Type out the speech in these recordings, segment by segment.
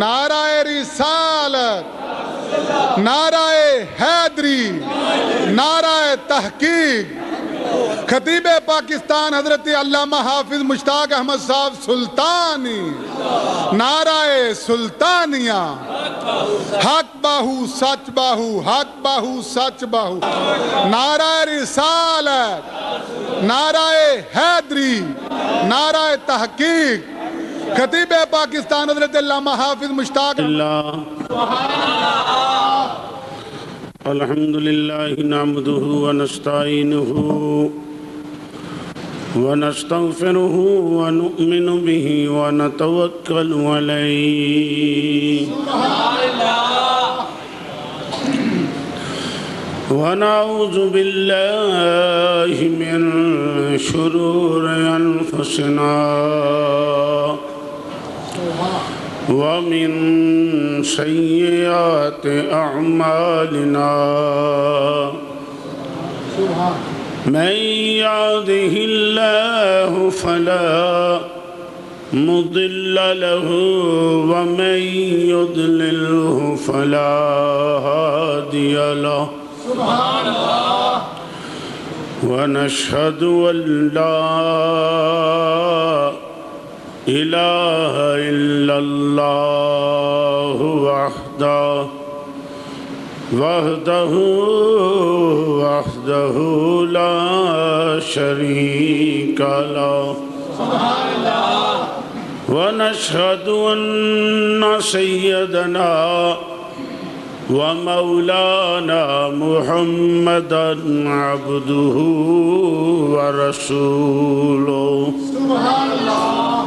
نعرہ رسالت، نعرہ حیدری، نعرہ تحقیق۔ خطیب پاکستان حضرت علامہ حافظ مشتاق احمد صاحب سلطانی، نعرہ سلطانیہ، حق باہو سچ باہو، حق باہو سچ باہو۔ نعرہ رسالت، نعرہ حیدری، نعرہ تحقیق۔ خطیب پاکستان حضرت علامہ حافظ مشتاق اللہ الحمدللہ نعمدہ ونستعینہ ونستغفرہ ونؤمن بہ ونتوکل علیہ ونعوذ باللہ من شرور انفسنا ومن سیئات اعمالنا من يهده الله فلا مضل له ومن يضلله فلا هادي له ونشهد أن لا إله إلا الله وحده لا شريك له ونشهد أن سيدنا ومولانا محمدًا عبده ورسوله سبحان الله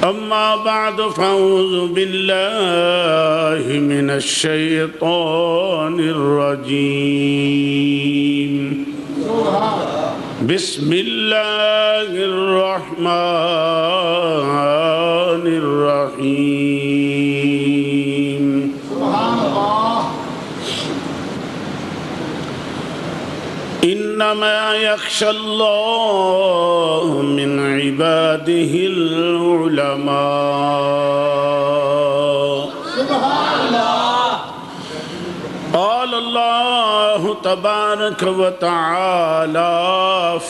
أما بعد فأعوذ بالله من الشيطان الرجيم بسم الله الرحمن الرحيم إنما يخشى الله من عباده العلماء قال الله تبارك وتعالى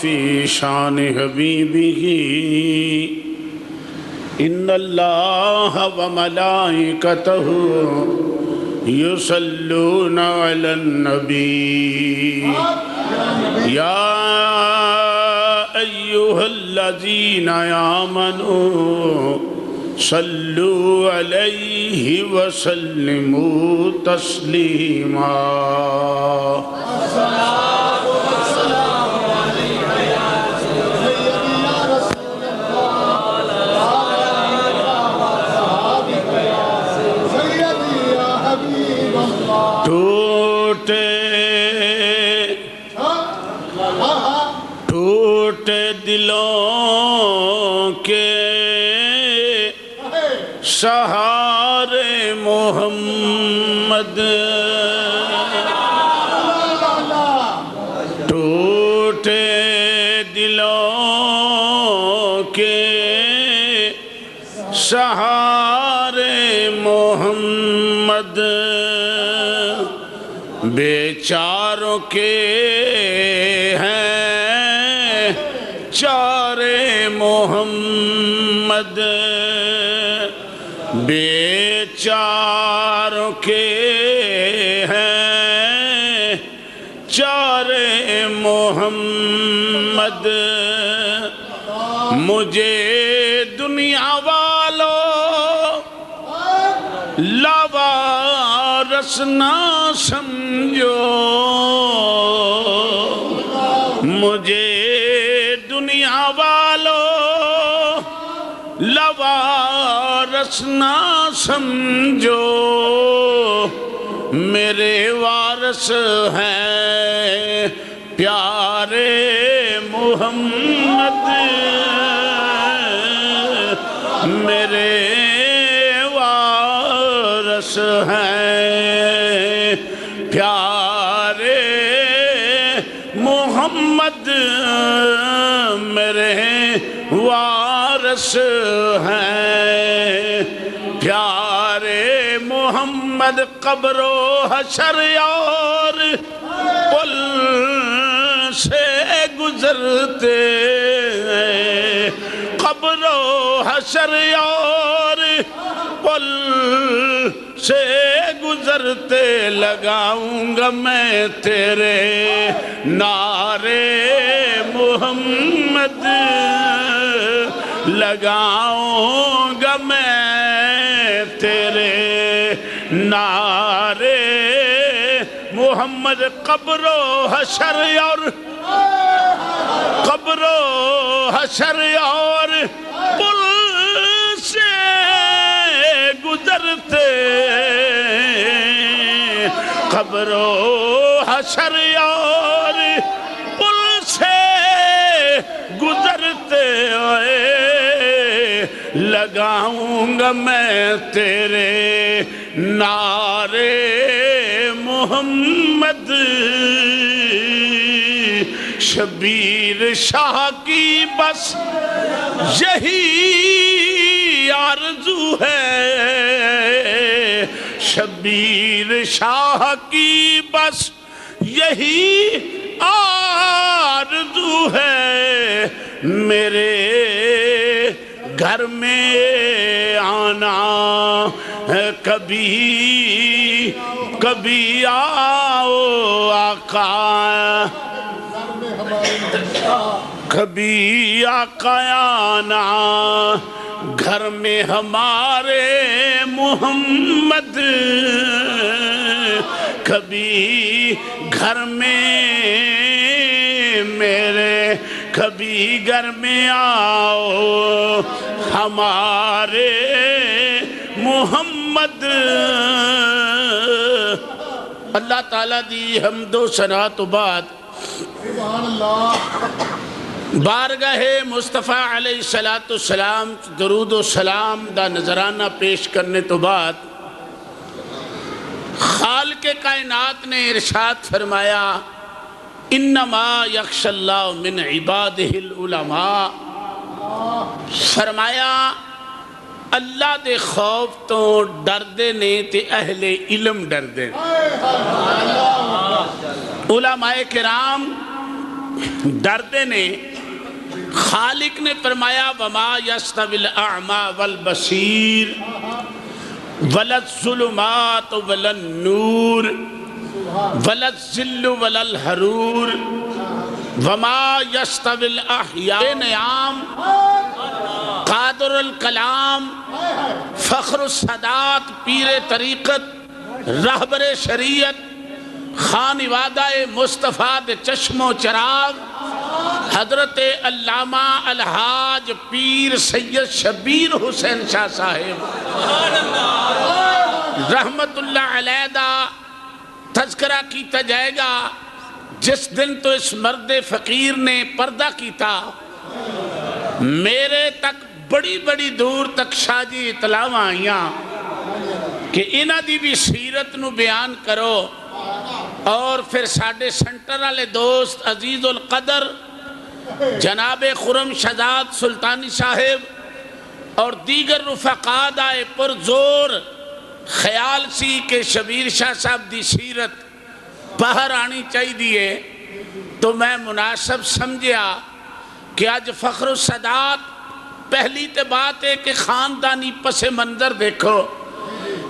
في شان حبيبه إن الله وملائكته يصلون على النبي يا أيها الذين آمنوا صلوا عليه وسلموا تسليما الصلاة والسلام عليك يا سيدي يا رسول الله ٹوٹے دلوں کے سہارے محمد ٹوٹے دلوں کے سہارے محمد بیچاروں کے ہیں چارے محمد بیچاروں کے ہیں چارے محمد مجھے دنیا والوں لاوارث نہ سمجھو مجھے دنیا والوں لاوارث نہ سمجھو میرے وارث ہیں پیارے محمد میرے وارث ہیں پیارے محمد میرے وارث ہیں پیارے محمد قبر و حشر اور پل سے گزرتے قبر و حشر اور پل سے گزرتے لگاؤں گا میں تیرے نعرے محمد لگاؤں گا میں تیرے نعرے محمد قبر و حشر اور قبر و حشر اور پل سے گزرتے قبر و حشر اور پل سے گزرتے لگاؤں گا میں تیرے نعرے محمد شبیر شاہ کی بس یہی آرزو ہے شبیر شاہ کی بس یہی آرزو ہے میرے گھر میں آنا کبھی کبھی آؤ آقا کبھی آقا آنا گھر میں ہمارے محمد کبھی گھر میں میرے کبھی گھر میں آؤ ہمارے محمد اللہ تعالیٰ دی حمد و ثنا تو بعد بارگاہ مصطفیٰ علیہ السلام درود و سلام دا نذرانہ پیش کرنے تو بعد خالق کائنات نے ارشاد فرمایا انما یخش اللہ من عبادہ العلماء فرمایا اللہ دے خوف تو ڈردے نے تے اہل علم ڈردے علماء کرام ڈردے نے خالق نے فرمایا وما یستوی الاعمی والبصیر ولا الظلمات ولا النور ولا الظل ولا الحرور وما یستوی الاحیاء نعام قادر الکلام فخر السادات پیر طریقت رہبر شریعت خانوادہ مصطفیٰ دے چشم و چراغ حضرت علامہ الحاج پیر سید شبیر حسین شاہ صاحب رحمت اللہ علیہ دا تذکرہ کیتا جائے گا جس دن تو اس مرد فقیر نے پردہ کیتا میرے تک بڑی بڑی دور تک شاہ جی اطلاع آئیاں کہ انہ دی بھی سیرت نو بیان کرو اور پھر ساڑھے سنٹر والے دوست عزیز القدر جناب خرم شہزاد سلطانی صاحب اور دیگر رفقاد آئے پر زور خیال سی کہ شبیر شاہ صاحب دی سیرت باہر آنی چاہی دیئے تو میں مناسب سمجھیا کہ آج فخر السادات پہلی تے بات ہے کہ خاندانی پس منظر دیکھو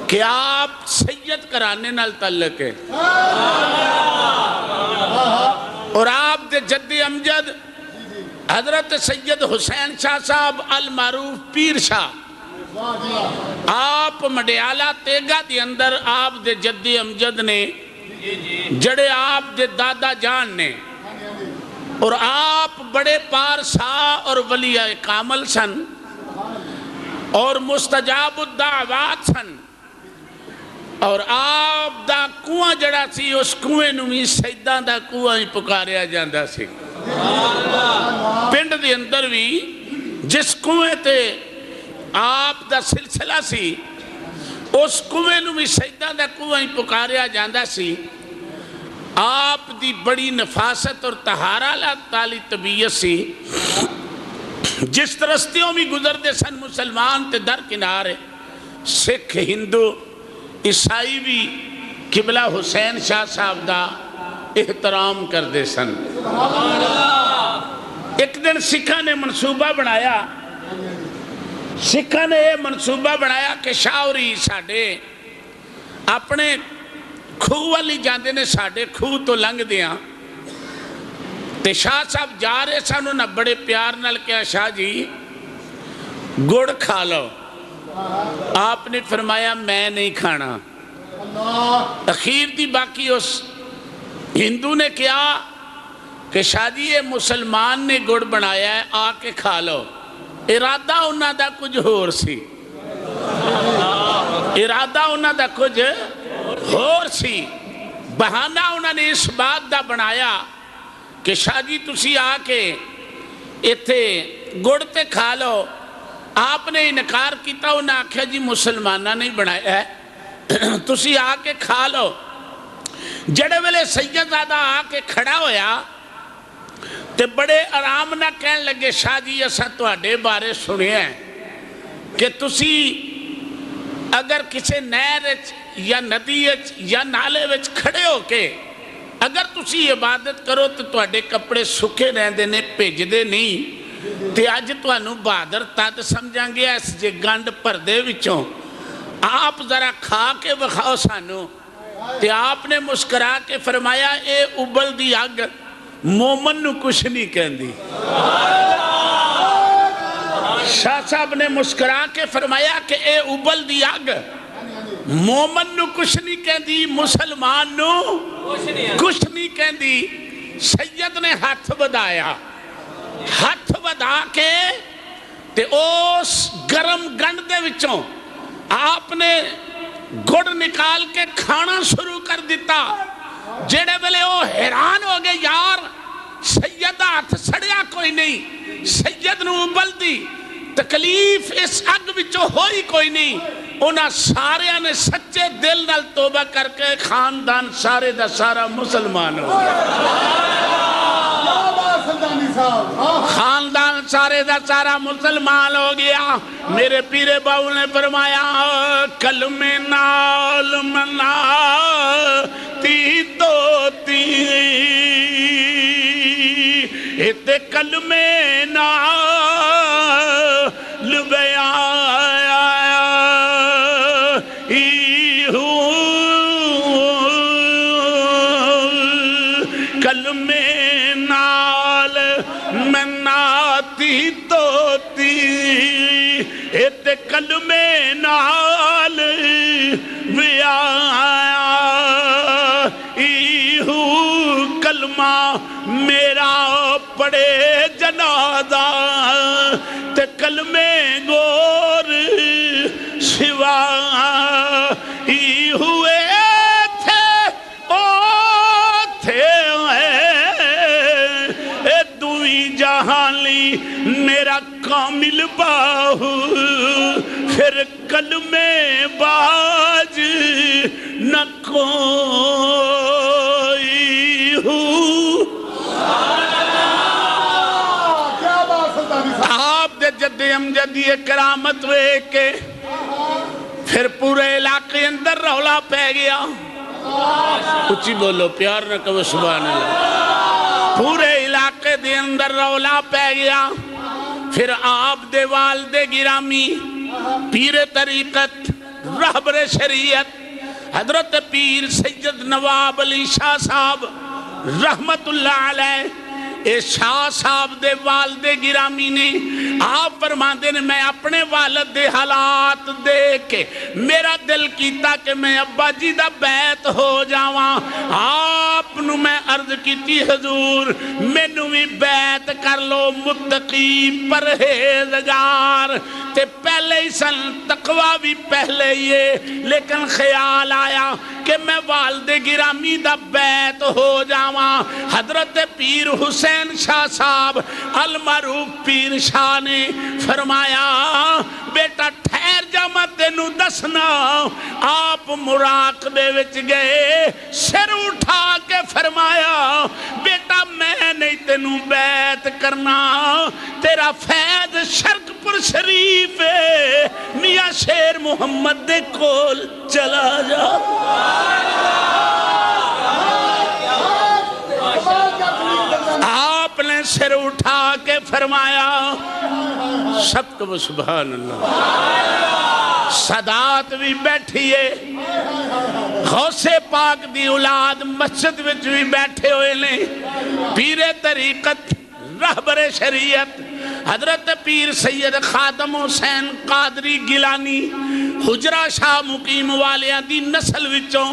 کہ آپ سید کرانے نال تعلق ہے اور آپ دے جد امجد حضرت سید حسین شاہ صاحب المعروف پیر شاہ آپ مڈیالہ تیگا دی اندر آپ دے جد امجد نے جڑے آپ دے دادا جان نے اور آپ بڑے پارسا اور ولیہ کامل سن اور مستجاب الدعوات سن اور آپ دا کنواں جڑا سی اس کنویں نوی سیدان دا کنواں ہی پکاریا جاندہ سی پنڈ دی اندر بھی جس کنویں تے آپ دا سلسلہ سی اس کنویں نوی سیدان دا کنواں ہی پکاریا جاندہ سی آپ دی بڑی نفاست اور طہارہ تالی طبیعت سی جس رستیوں بھی گزر دے سن مسلمان تے در کنارے سکھ ہندو عیسائی بھی قبلہ حسین شاہ صاحب دا احترام کردے سن۔ ایک دن سکھاں نے منصوبہ بنایا، سکھاں نے یہ منصوبہ بنایا کہ شاہ ہوری ساڈے اپنے خوہ والی جاندے نے ساڈے خوہ تو لنگ دیاں تے شاہ صاحب جا رہے سانو نہ بڑے پیار نال کیا شاہ جی گڑ کھا لو۔ آپ نے فرمایا میں نہیں کھانا۔ اخیر دی باقی اس ہندو نے کیا کہ شاہ جی یہ مسلمان نے گڑ بنایا ہے آ کے کھا لو۔ ارادہ انہاں دا کچھ ہور سی، ارادہ انہاں دا کچھ ہور سی۔ بہانہ انہاں نے اس بات دا بنایا کہ شاہ جی تسی آ کے ایتھے گڑ تے کھا لو۔ آپ نے انکار کیتا، انہاں آکھیا جی مسلمانہ نہیں بنایا ہے، تسی آ کے کھا لو۔ جڑے ویلے سیدزادہ آ کے کھڑا ہویا تے بڑے آرام نہ کہن لگے شاہ جی اساں تواڈے بارے سنے ہیں کہ تسی اگر کسی نہر یا ندی یا نالے وچ کھڑے ہو کے اگر تسی عبادت کرو تو تواڈے کپڑے سکے رہندے نے بھیجدے نہیں تے اج تانوں بہادر تد سمجھاں گے اس جے گنڈ پردے وچوں آپ ذرا کھا کے بخاؤ سانو۔ تے آپ نے مسکرا کے فرمایا اے ابل دی اگ مومن نو کچھ نہیں کہندی۔ شاہ صاحب نے مسکرا کے فرمایا کہ اے ابل دی اگ مومن نو کچھ نہیں کہندی، مسلمان نو کچھ نہیں کہندی۔ سید نے ہاتھ بدایا، ہاتھ بدا کے تے اس گرم گنڈ دے وچوں آپ نے گڑ نکال کے کھانا شروع کر دیتا۔ جڑے ویلے وہ حیران ہو گئے یار سید ہاتھ سڑیا کوئی نہیں، سید نو ابل دی تکلیف اس اگ وچوں ہوئی کوئی نہیں۔ انہاں سارے نے سچے دل نال توبہ کر کے خاندان سارے دا سارا مسلمان ہو گیا، خاندان سارے دا سارا مسلمان ہو گیا۔ میرے پیرے باؤ نے فرمایا کلمے نال منا تی تو تی اتے کلمے نال بیایا کلمے نال مناتی توتی اتے کلمے نال بیایا ایہو کلمہ میرا پڑے جنازہ تے کلمے گور سوا ایہو میرا کامل باہو پھر کلمے باج نہ کوئی ہو۔ آپ دے جد امجدی کرامت وے کے پھر پورے علاقے اندر رولا پہ گیا۔ اچھی بولو پیار نہ کہو سبحان اللہ۔ پورے علاقے دے اندر رولا پہ گیا۔ پھر آپ دے والدے گرامی پیر طریقت رہبر شریعت حضرت پیر سید نواب علی شاہ صاحب رحمت اللہ علیہ اے شاہ صاحب دے والدے گرامی نے آپ فرماندے نے میں اپنے والد دے حالات دیکھ کے میرا دل کیتا کہ میں ابا جی دا بیعت ہو جاواں۔ آپ نو میں عرض کیتی حضور میں نو بھی بیعت کر لو، متقی پرہیزگار تے پہلے ہی سن تقوی بھی پہلے ہی ہے، لیکن خیال آیا کہ میں والد گرامی دا بیعت ہو جاواں۔ حضرت پیر حسین شاہ صاحب المعروف پیر شاہ نے فرمایا بیٹا ٹھہر جا میں تینوں دسنا۔ آپ مراقبے وچ گئے، سر اٹھا کے فرمایا بیٹا میں نہیں تے تینو بیعت کرنا تیرا فیض شرکپور شریف میاں شیر محمد دے کول چلا جا آپ نے سر اٹھا کے فرمایا سب کو سبحان اللہ سادات بھی بیٹھیے غوث پاک دی اولاد مسجد وچ بھی بیٹھے ہوئے نے پیر طریقت رہبر شریعت حضرت پیر سید خادم حسین قادری گیلانی حجرہ شاہ مقیم والیاں دی نسل وچوں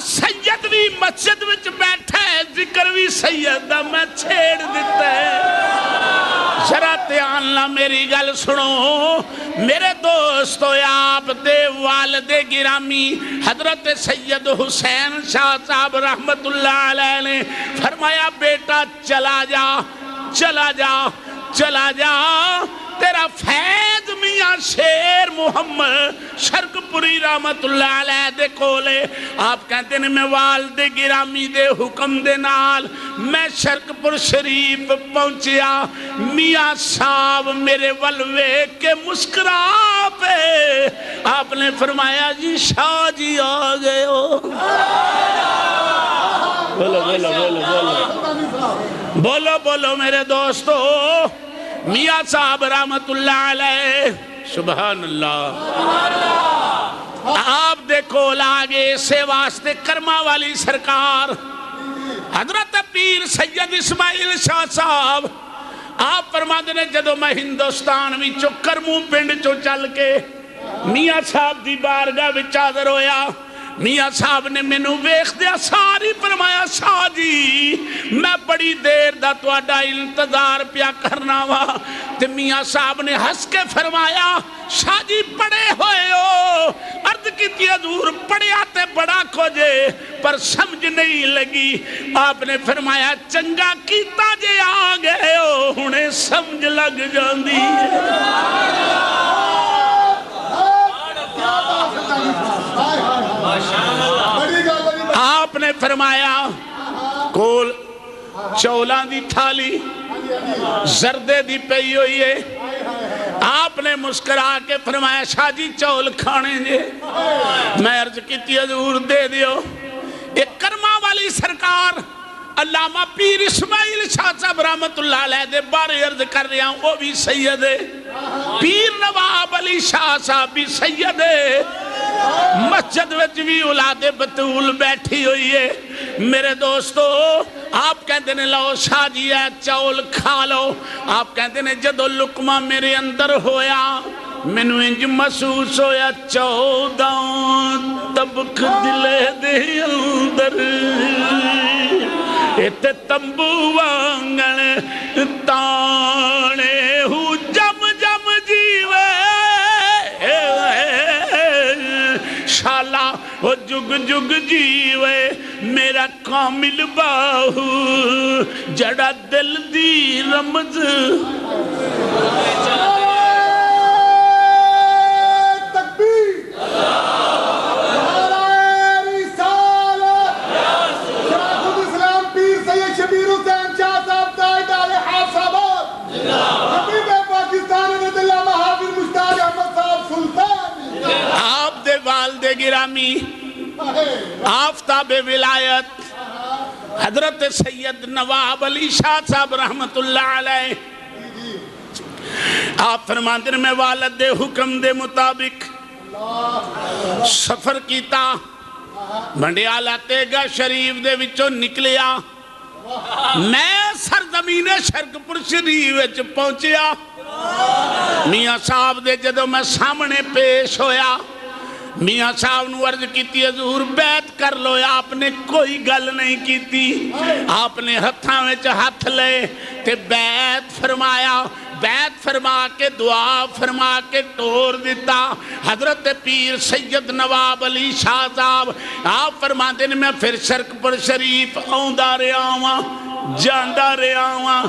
سید بھی مسجد وچ بیٹھا ہے ذکر بھی سید دا میں چھیڑ دیتا ہے ذرا دھیان نال میری گل سنو میرے دوستو آپ دے والد گرامی حضرت سید حسین شاہ صاحب رحمت اللہ علیہ نے فرمایا بیٹا چلا جا چلا جا چلا جا تیرا فیض میاں شیر محمد شرکپوری رحمت اللہ علیہ دے کولے آپ کہتے ہیں میں والد گرامی دے حکم دے نال میں شرکپور شریف پہنچیا میاں صاحب میرے ولوے کے مسکرا پہ آپ نے فرمایا جی شاہ جی آ گئے ہو بولو بولو بولو بولو بولو بولو میرے دوستو میاں صاحب رحمت اللہ علیہ سبحان اللہ آپ دیکھو لاگے سے واسطے کرما والی سرکار حضرت پیر سید اسماعیل شاہ صاحب آپ فرماتے نے جدو میں ہندوستان میں کرموں پنڈ چو چل کے میاں صاحب دی بارگاہ وچ حاضر ہویا میاں صاحب نے میں نو ویخ دیا ساری فرمایا شاہ جی میں بڑی دیر دا تواڈا انتظار پیا کرنا وا تے میاں صاحب نے ہنس کے فرمایا شاہ جی پڑے ہوئے ہو عرض کی حضور پڑے آتے بڑا کھوجے پر سمجھ نہیں لگی آپ نے فرمایا چنگا کیتا جے آ گئے ہو انہیں سمجھ لگ جاندی آپ نے فرمایا کول چولان دی تھالی زردے دی پئی ہوئی ہے آپ نے مسکرا کے فرمایا شاہ جی چول کھانے جے میں عرض کی حضور دے دیو ایک کرما والی سرکار علامہ پیر اسماعیل شاہ صاحب رحمت اللہ علیہ دے بارے عرض کر رہا ہوں وہ بھی سید ہے پیر نواب علی شاہ صاحب بھی سید ہے مسجد وچ بھی اولاد بطول بیٹھی ہوئی ہے میرے دوستو آپ کہتے ہیں لو شاہ جی ہے چول کھا لو آپ کہتے ہیں جدو لقمہ میرے اندر ہویا مینو انج محسوس ہویا 14 طبق دلے دے اندر ایتے تمبو وانگن تانے ہو جم جم جیوے شالا وہ جگ جگ جیوے میرا کامل باہو جڑا دل دی رمز آپ دے والد گرامی آفتاب ولایت حضرت سید نواب علی شاہ صاحب رحمت اللہ علیہ آپ فرماتے ہیں میں والد دے حکم دے مطابق سفر کیتا بھنڈیالہ تیگا شریف دے وچوں نکلیا میں سرزمین شرکپور شریف پہنچیا میاں صاحب دے جدو میں سامنے پیش ہویا میاں صاحب نو عرض کیتی حضور بیعت کر لو آپ نے کوئی گل نہیں کیتی آپ نے ہتھاں وچ ہاتھ لے تے بیعت فرمایا بیعت فرما کے دعا فرما کے ٹور دیتا حضرت پیر سید نواب علی شاہ صاحب آپ فرماتے ہیں میں پھر شرکپور شریف آؤندا رہا ہوا جاندا رہا ہوا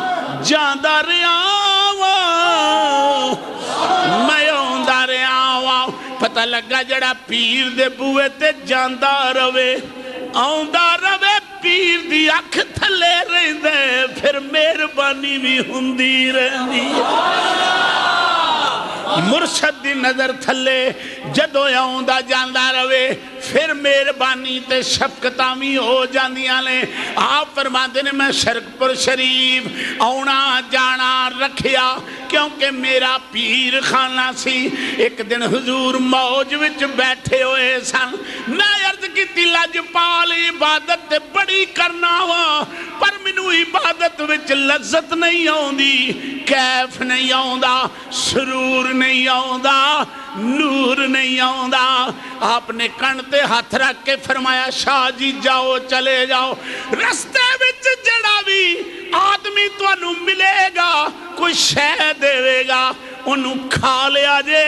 جاندا رہا ہوا میں آؤندا رہا ہوا پتہ لگا جڑا پیر دے بوئے تے جاندا روے آؤندا روے پیر دی اکھ تھلے رہندے پھر مہربانی بھی ہوندی رہندی مرشد دی نظر تھلے جدو آؤندا جاندا رہے پھر مہربانی تے شفقتاں وی ہو جاندیاں نے آپ فرماندے نے میں شرکپور شریف آنا جانا رکھیا کیونکہ میرا پیر خانہ سی ایک دن حضور موج وچ بیٹھے ہوئے سن میں عرض کیتی لجپال عبادت تے بڑی کرنا وا پر مینوں عبادت وچ لذت نہیں آوندی کیف نہیں آوندا سرور نہیں آوندا نور نہیں آوندا آپ نے کن تے ہاتھ رکھ کے فرمایا شاہ جی جاؤ چلے جاؤ رستے وچ جڑا بھی آدمی تانوں ملے گا کوئی شے دے گا انہوں کھا لیا جے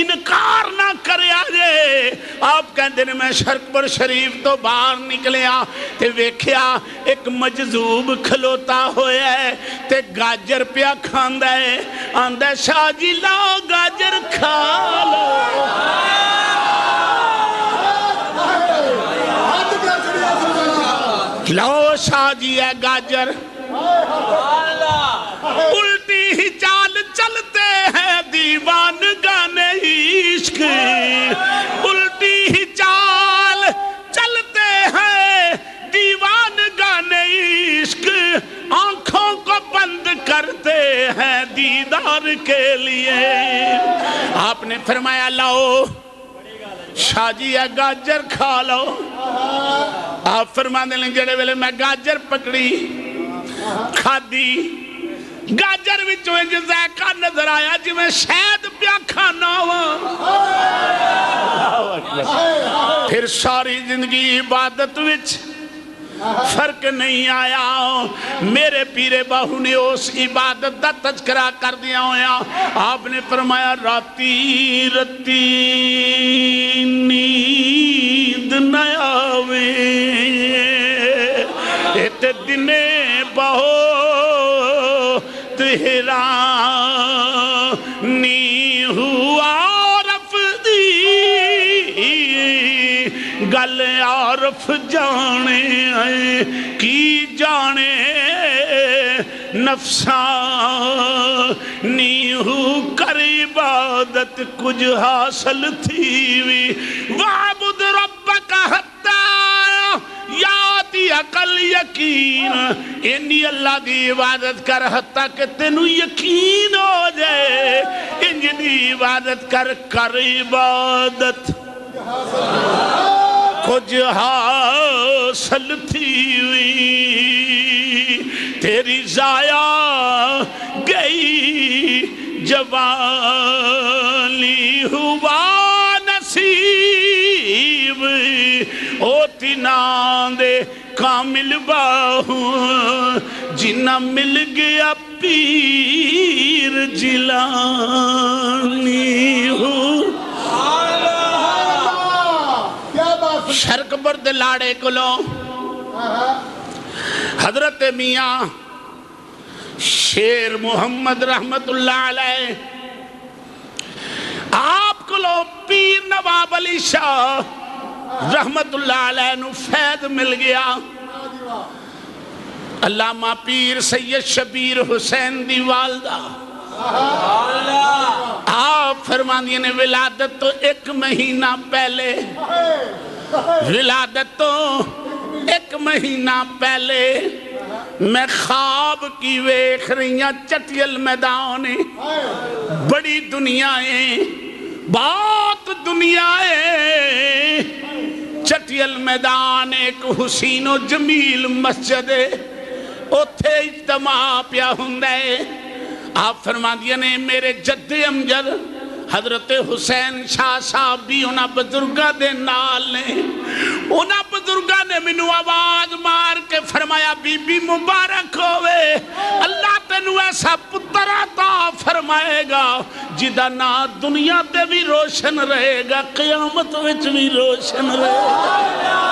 انکار نہ کریا جے آپ کہندے نے میں شرکپور شریف تو باہر نکلیا تے ویکھیا ایک مجذوب کھلوتا ہویا ہے تے گاجر پیا کھاندا ہے آندا شاہ جی لاؤ گاجر کھا لو لو شاہ جی ہے گاجر الٹی ہی چال چلتے ہیں دیوان گانے عشق الٹی ہی چال چلتے ہیں دیوان گانے عشق آنکھوں کو بند کرتے ہیں دیدار کے لیے آپ نے فرمایا لاؤ شاہ جی ہے گاجر کھا لو آپ فرمانے لیں جڑے ویلے میں گاجر پکڑی کھادی گاجر وچوں انج ذائقہ نظر آیا جی میں شاید پیا کھانا ہوا پھر ساری زندگی عبادت وچ فرق نہیں آیا میرے پیرے باہو نے اس عبادت دا تذکرہ کر دیا ہویا آپ نے فرمایا راتی رتی نیند نہ آوے ایت دنے بہو تہرا نی ہوا رفدی گل عارف جانے آئے کی جانے نفسا نیہو کر عبادت کچھ حاصل تھی وی وعبد ربک حتی یاتی عقل یقین انی اللہ دی عبادت کر حتی کہ تینو یقین ہو جائے انج دی عبادت کر عبادت کچھ حاصل تھی ہوئی تیری ضائع گئی جوانی ہوا نصیب اوتی ناندے کامل باہو جنہ مل گیا پیر جیلانی ہو شرکپور دے لاڑے کلو حضرت میاں شیر محمد رحمت اللہ علیہ آپ کلو پیر نواب علی شاہ رحمت اللہ علیہ نو فیض مل گیا علامہ پیر سید شبیر حسین دی والدہ آپ فرماندی نے ولادت تو ایک مہینہ پہلے ولادت تو ایک مہینہ پہلے میں خواب کی ویکھ رہیاں چٹیل میدانے بڑی دنیایں بہت دنیایں چٹیل میدان ایک حسین و جمیل مسجد اتھے اجتماع پیا ہندے آپ فرماندی نے میرے جد امجد حضرت حسین شاہ صاحب بھی انہاں بزرگاں دے نال نے انہاں بزرگاں نے منو آواز مار کے فرمایا بی بی مبارک ہوئے اللہ تینو ایسا پتر عطا فرمائے گا جدہ نا دنیا تے بھی روشن رہے گا قیامت وچ بھی روشن رہے گا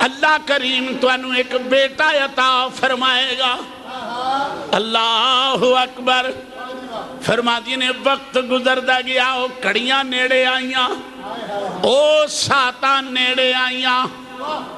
اللہ کریم تو انہوں ایک بیٹا عطا فرمائے گا اللہ اکبر فرما دی نے وقت گزردہ گیا وہ کڑیاں نیڑے آئیاں او ساتاں نیڑے آئیاں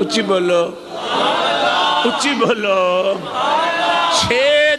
اچھی بولو 6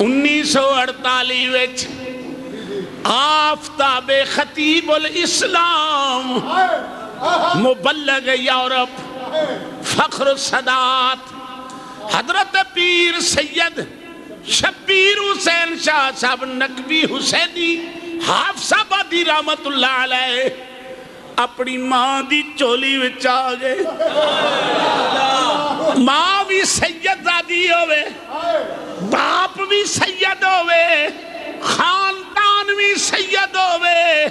1948 وچ آفتاب خطیب الاسلام مبلغ یورپ فخر السادات حضرت پیر سید شبیر حسین شاہ صاحب نقوی حسینی حافظ آبادی رحمت اللہ علیہ اپنی ماں دی چولی وچ آ گئے ماں بھی سید زادی ہوئے باپ بھی سید ہوئے خاندان بھی سید ہوئے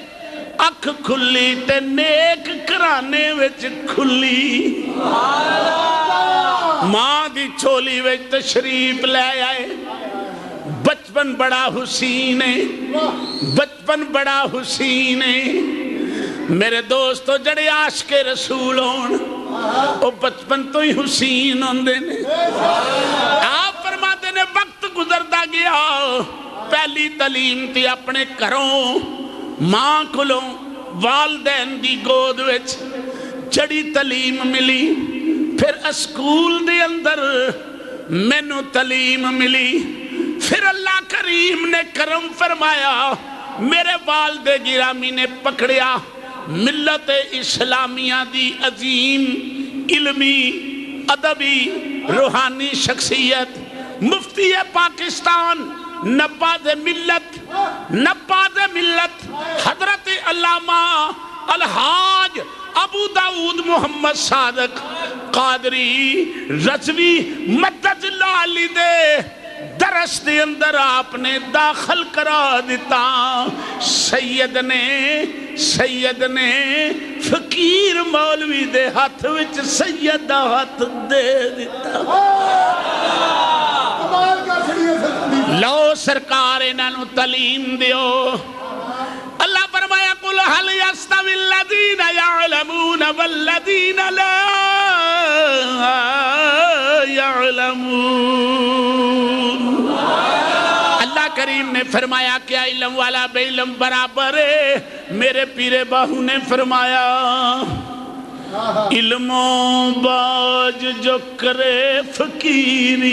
اکھ کھلی تے نیک کرانے وچ کھلی ماں دی چولی وچ تشریف لے آئے بچپن بڑا حسین ہے بچپن بڑا حسین ہے میرے دوستو جڑے عاشق رسول ہون او بچپن تو ہی حسین ہوندے نے آپ فرماتے نے وقت گزردا گیا پہلی تعلیم تھی اپنے گھروں ماں کولوں والدین دی گود وچ جڑی تعلیم ملی پھر اسکول دے اندر مینوں تعلیم ملی پھر اللہ کریم نے کرم فرمایا میرے والد گرامی نے پکڑیا ملت اسلامیہ دی عظیم علمی ادبی روحانی شخصیت مفتی پاکستان نباد ملت حضرت علامہ الحاج ابو داؤد محمد صادق قادری رضوی مدد اللہ علی دے درس دے اندر آپ نے داخل کرا دیتا سید نے فقیر مولوی دے ہاتھ وچ سید دا ہاتھ دے دیتا لو سرکار انہوں تعلیم دیو اللہ فرمایا قل هل يستوي الذين يعلمون والذين لا يعلمون اللہ کریم نے فرمایا کیا علم والا بے علم برابر ہے میرے پیر باہو نے فرمایا علم و باج جو کرے فقیری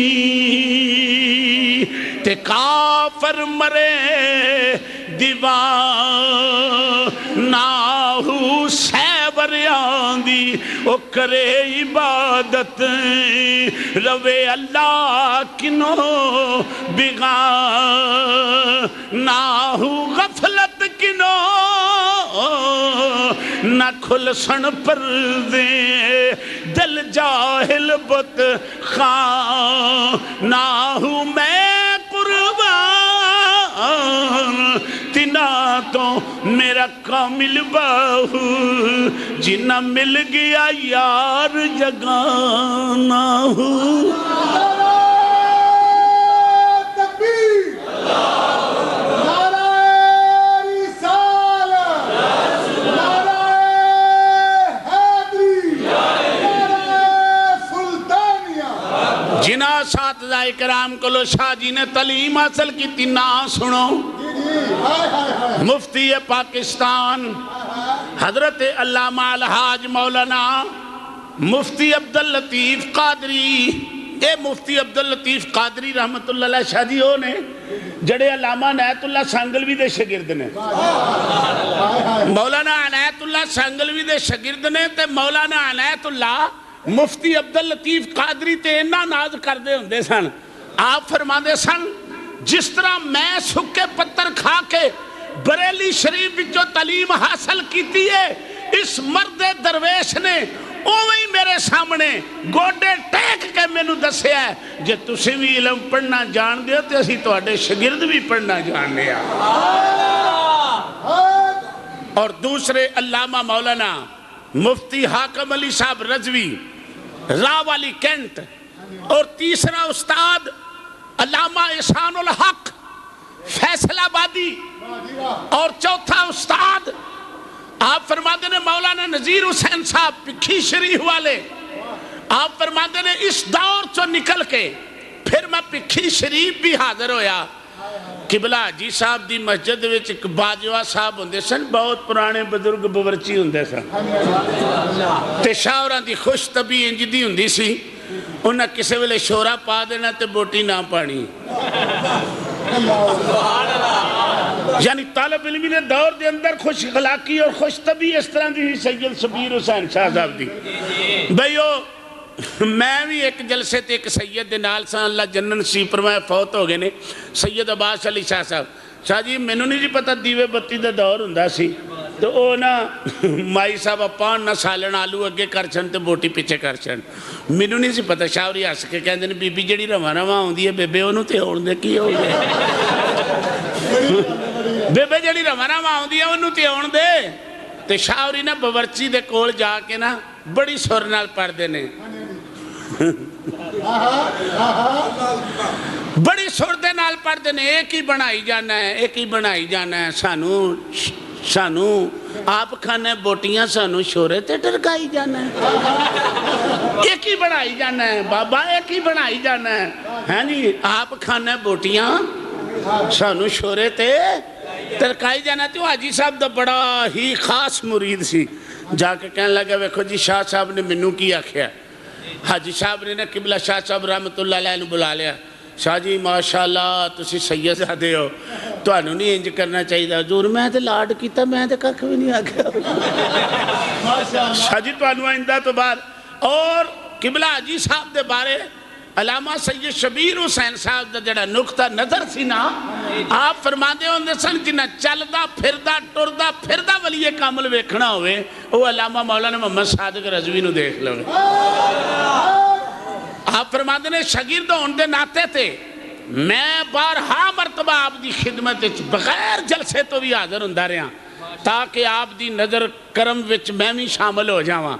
تے کافر مرے دیوانہ سیوریاں دی او کرے عبادت روے اللہ کنو بغانہ غفلت کنو نہ کھل سن پر دے دل جاہل بت خانہ ہوں میں قربان تینا تو میرا کامل باہو جنہ مل گیا یار جگانا ہوں جنہ اساتذہ اکرام کلو شاہ جی نے تعلیم حاصل کی تھی نا سنو مفتی پاکستان حضرت علامہ الحاج مولانا مفتی عبداللطیف قادری اے مفتی عبداللطیف قادری رحمت اللہ علیہ شاہ جی ہو نے جڑے علامہ عنایت اللہ سانگلوی دے شگرد نے مولانا عنایت اللہ سانگلوی دے شگرد نے تے مولانا عنایت اللہ مفتی عبداللطیف قادری تے انہا ناز کر دے ہوندے سن آپ فرما دے سن جس طرح میں سکے پتر کھا کے بریلی شریف جو تعلیم حاصل کیتی ہے اس مرد درویش نے اوہی میرے سامنے گوڑے ٹیک کے میں نو دسے ہے جے تسی بھی علم پڑھنا جان دے تے اسی تو اڈے شگرد بھی پڑھنا جان دیا اور دوسرے علامہ مولانا مفتی حاکم علی صاحب رضوی راہ والی کینٹ اور تیسرا استاد علامہ احسان الحق فیصل آبادی اور چوتھا استاد آپ فرماتے ہیں مولانا نذیر حسین صاحب پکھی شریف والے آپ فرماتے ہیں اس دور چو نکل کے پھر میں پکھی شریف بھی حاضر ہویا قبلہ حاجی صاحب دی مسجد وچ ایک باجوہ صاحب ہوندے سن، بہت پرانے بزرگ باورچی ہوندے سن، تے شاوراں دی خوش طبی انج دی ہوندی سی، انہاں کسے ویلے شورا پا دینا تے بوٹی نہ پانی، یعنی طالب علمی نے دور دے اندر خوش اخلاقی اور خوش طبی اس طرح دی سید شبیر حسین شاہ صاحب دی بھائیو۔ میں بھی ایک جلسے تے ایک سید دے نال سان، اللہ جنت نصیب فرمائے، فوت ہو گئے نے سید عباس علی شاہ صاحب۔ شاہ جی مینوں نہیں جی پتہ دیوے بتی دا دور ہوندا سی، تو او نا مائی صاحب پان نہ سالن آلو اگے کر چھن تے بوٹی پیچھے کر چھن، مینوں نہیں سی پتہ۔ شاوری ہس کے کہندے نے بی بی جڑی رواں رواں ہوندی ہے بےبے اونوں تے ہون دے، کی ہو گئے بےبے جڑی رواں رواں ہوندی ہے اونوں تے ہون دے۔ تے شاوری نا باورچی دے کول جا کے نا بڑی سر نال پڑھدے نے، بڑی سر دے نال پڑھدے نے، ایک ہی بنائی جانا ہے، ایک ہی بنائی جانا ہے، سانو آپ کھانے بوٹیاں سانو شورے تے ٹرکائی جانا ہے، ایک ہی بنائی جانا ہے بابا، ایک ہی بنائی جانا ہے، ہاں جی آپ کھانے بوٹیاں سانو شورے تے ٹرکائی جانا ہے۔ تو حاجی صاحب دا بڑا ہی خاص مرید سی، جا کے کہنے لگا ویکھو جی شاہ صاحب نے منوں کی آکھیا۔ حاجی صاحب نے قبلہ شاہ صاحب رحمت اللہ علیہ نے بلا لیا، شاہ جی ماشاءاللہ تسی سید زادے ہو، تو انہوں نہیں انج کرنا چاہیے حضور، میں تے لاڈ کیتا، میں تے ککھ بھی نہیں آگیا شاہ جی تو انہوں آئندہ تو بار۔ اور قبلہ حاجی صاحب دے بارے علامہ سید شبیر حسین صاحب دا جڑا نقطہ نظر سی نا، آپ فرماندے ہوندے سن جنہ چلدا پھردا ٹردا پھردا ولی کامل ویکھنا ہوئے، وہ علامہ مولانا محمد صادق رضوی نو دیکھ لو۔ آپ فرماندے نے شاگرد ہون دے ناتے تھے میں بارہا مرتبہ آپ دی خدمت بغیر جلسے تو بھی حاضر ہوندا رہا تاکہ آپ دی نظر کرم وچ میں بھی شامل ہو جاواں۔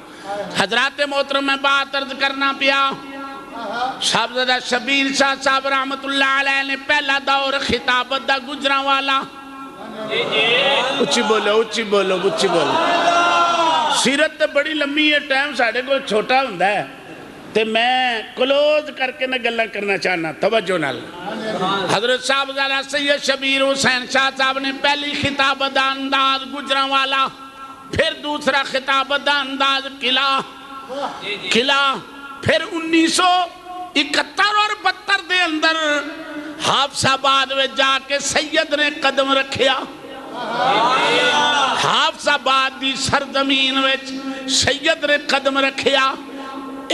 حضرات محترم میں بات عرض کرنا پیا، صاحبزادہ شبیر شاہ صاحب رحمت اللہ علیہ نے پہلا دور خطابت دا گجراں والا، اچھی بولو اچھی بولو اچھی بولو، سیرت تے بڑی لمبی ہے، ٹائم ساڑھے کو چھوٹا ہوندا ہے تے میں کلوز کر کے نہ گلہ کرنا چاہنا، توجہ نال۔ حضرت صاحبزادہ سید شبیر حسین شاہ صاحب نے پہلی خطابت دا انداز گجراں والا، پھر دوسرا خطابت دا انداز قلعہ، پھر 1971 اور 72 دے اندر حافظ آباد میں جا کے سید نے قدم رکھیا، حافظ آباد دی سرزمین میں سید نے قدم رکھیا۔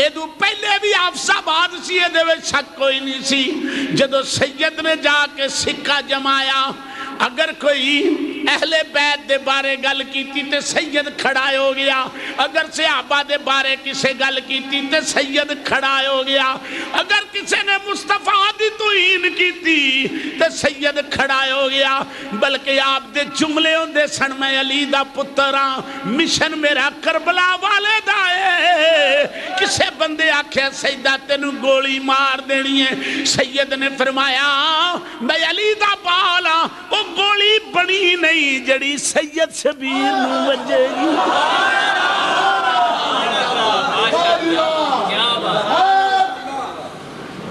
ایدو پہلے بھی حافظ آباد سی، ایدے میں شک کوئی نہیں سی، جدو سید نے جا کے سکہ جمایا، اگر کوئی اہل بیت دے بارے گل کیتی تے سید کھڑا ہو گیا، اگر صحابہ دے بارے کسے گل کیتی تے سید کھڑا ہو گیا، اگر کسے نے مصطفیٰ دی توہین کیتی تے سید کھڑا ہو گیا، بلکہ آپ دے جملے ہوندے سن میں علی دا پتراں، مشن میرا کربلا والے دا ہے، کسے بندے آکھے سیدہ تینوں گولی مار دینی ہے، سید نے فرمایا میں علی دا بالا، وہ گولی بنی نہیں جڑی سید شبیر نو بجے گی۔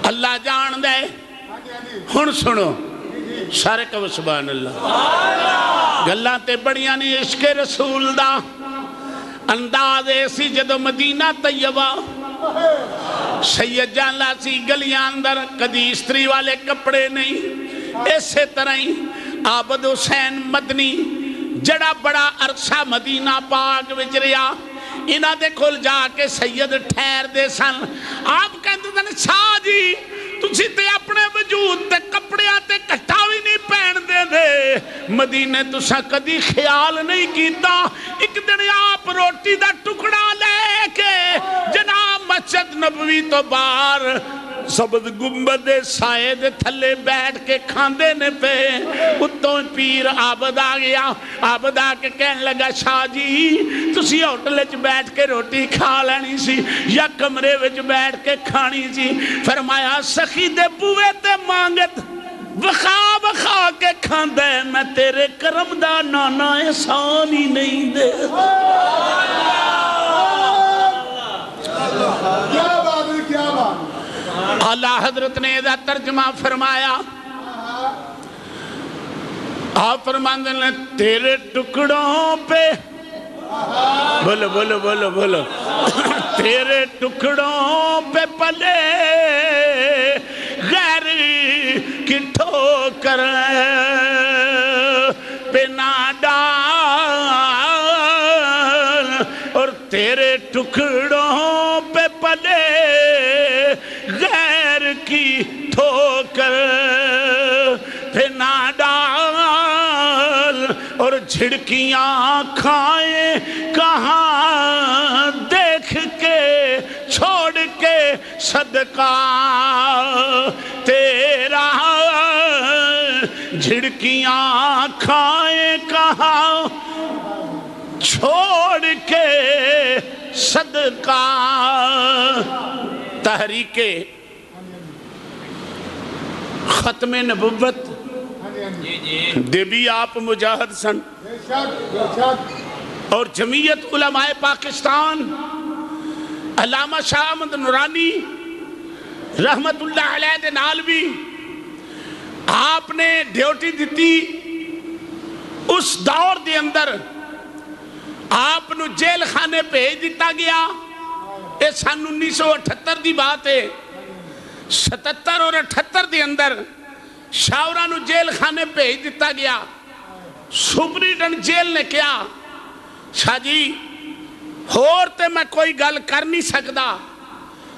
اللہ جان دے، ہن سنو سارے کہو سبحان اللہ۔ گلاں تے بڑیاں نے عشق رسول دا انداز ایسی جدو مدینہ طیبہ سید جانلا سی گلیاں اندر کدی استری والے کپڑے نہیں، ایسے طرح ہی عابد حسین مدنی جڑا بڑا عرصہ مدینہ پاک وچ رہیا، انہاں دے کول جا کے سید ٹھہر دے سن، آپ کہندے سن شاہ جی تسی تے اپنے وجود تے کپڑیاں تے کٹھا بھی نہیں پہن دے دے، مدینے تسا کدی خیال نہیں کیتا، ایک دن آپ روٹی دا ٹکڑا لے کے جناب مسجد نبوی تو باہر سبز گنبد سائے دے تھلے بیٹھ کے کھاندے نے پہ، اتوں پیر عابد آ گیا، عابد آ کے کہنے لگا شاہ جی تسی ہوٹل وچ بیٹھ کے روٹی کھا لینی سی یا کمرے وچ بیٹھ کے کھانی سی؟ فرمایا سخی دے بوئے تے مانگت وخا وخا کے کھاندے، میں تیرے کرم دا نانا احسان ہی نہیں دے۔ کیا بات ہے، کیا بات۔ اللہ حضرت نے ایدہ ترجمہ فرمایا آپ فرماندے نے تیرے ٹکڑوں پہ بولو بولو بولو بولو تیرے ٹکڑوں پہ پلے غیر کی ٹھوکر پہ نہ ڈال اور تیرے ٹکڑوں پہ پلے غیر کی ٹھوکر پہ نہ ڈال اور جھڑکیاں کھائیں کہاں دیکھ کے چھوڑ کے صدقہ تیرا جھڑکیاں کھائیں کہاں چھوڑ کے صدقہ تحریک ختم نبوت دے بھی آپ مجاہد سن اور جمعیت علماء پاکستان علامہ شاہ احمد نورانی رحمت اللہ علیہ دے نال بھی آپ نے ڈیوٹی دیتی اس دور دے اندر آپ نو جیل خانے بھیج دیتا گیا یہ سن 1978 دی بات ہے 77 اور 78 دے اندر شاورہ نو جیل خانے بھیج دیتا گیا سپریڈنٹ جیل نے کیا شاہ جی اور تے میں کوئی گل کر نہیں سکدا